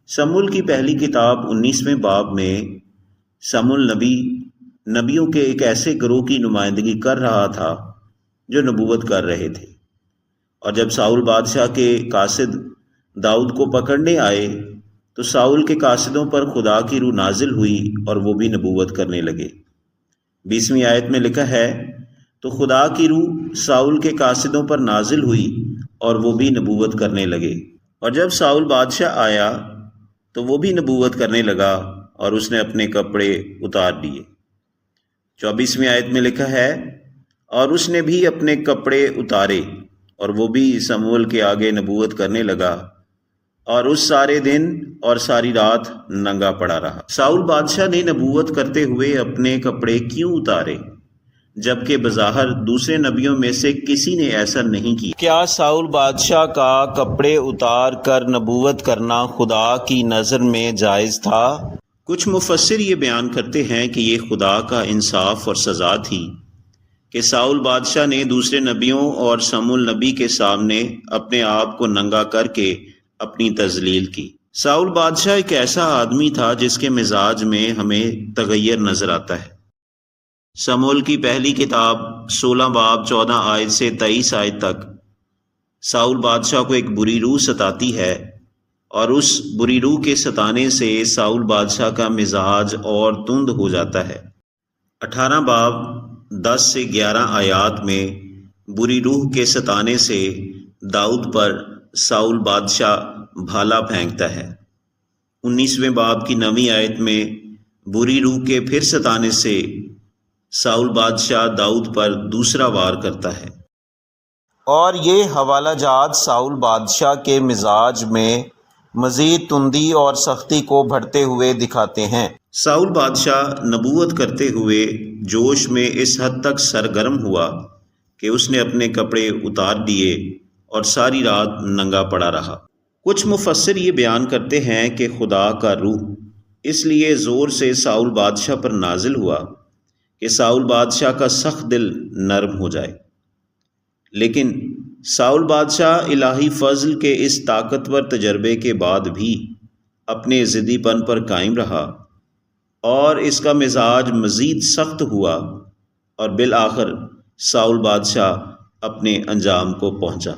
سموئیل کی پہلی کتاب 19ویں باب میں سموئیل نبیوں کے ایک ایسے گروہ کی نمائندگی کر رہا تھا جو نبوت کر رہے تھے، اور جب ساؤل بادشاہ کے قاصد داؤد کو پکڑنے آئے تو ساؤل کے قاصدوں پر خدا کی روح نازل ہوئی اور وہ بھی نبوت کرنے لگے۔ 20ویں آیت میں لکھا ہے، تو خدا کی روح ساؤل کے قاصدوں پر نازل ہوئی اور وہ بھی نبوت کرنے لگے، اور جب ساؤل بادشاہ آیا تو وہ بھی نبوت کرنے لگا اور اس نے اپنے کپڑے اتار لیے۔ 24ویں آیت میں لکھا ہے، اور اس نے بھی اپنے کپڑے اتارے اور وہ بھی سموئیل کے آگے نبوت کرنے لگا، اور اس سارے دن اور ساری رات ننگا پڑا رہا۔ ساؤل بادشاہ نے نبوت کرتے ہوئے اپنے کپڑے کیوں اتارے جبکہ بظاہر دوسرے نبیوں میں سے کسی نے ایسا نہیں کیا؟ کیا ساؤل بادشاہ کا کپڑے اتار کر نبوت کرنا خدا کی نظر میں جائز تھا؟ کچھ مفسر یہ بیان کرتے ہیں کہ یہ خدا کا انصاف اور سزا تھی کہ ساؤل بادشاہ نے دوسرے نبیوں اور سموئیل نبی کے سامنے اپنے آپ کو ننگا کر کے اپنی تذلیل کی۔ ساؤل بادشاہ ایک ایسا آدمی تھا جس کے مزاج میں ہمیں تغیر نظر آتا ہے۔ سموئیل کی پہلی کتاب 16 باب 14 آیت سے 23 آیت تک ساؤل بادشاہ کو ایک بری روح ستاتی ہے، اور اس بری روح کے ستانے سے ساؤل بادشاہ کا مزاج اور تند ہو جاتا ہے۔ 18 باب 10 سے 11 آیات میں بری روح کے ستانے سے داؤد پر ساؤل بادشاہ بھالا پھینکتا ہے۔ 19ویں باب کی 9ویں آیت میں بری روح کے پھر ستانے سے ساؤل بادشاہ داؤد پر دوسرا وار کرتا ہے، اور یہ حوالہ جات ساؤل بادشاہ کے مزاج میں مزید تندی اور سختی کو بڑھتے ہوئے دکھاتے ہیں۔ ساؤل بادشاہ نبوت کرتے ہوئے جوش میں اس حد تک سرگرم ہوا کہ اس نے اپنے کپڑے اتار دیے اور ساری رات ننگا پڑا رہا۔ کچھ مفسر یہ بیان کرتے ہیں کہ خدا کا روح اس لیے زور سے ساؤل بادشاہ پر نازل ہوا کہ ساؤل بادشاہ کا سخت دل نرم ہو جائے، لیکن ساؤل بادشاہ الہی فضل کے اس طاقتور تجربے کے بعد بھی اپنے ضدی پن پر قائم رہا، اور اس کا مزاج مزید سخت ہوا، اور بالآخر ساؤل بادشاہ اپنے انجام کو پہنچا۔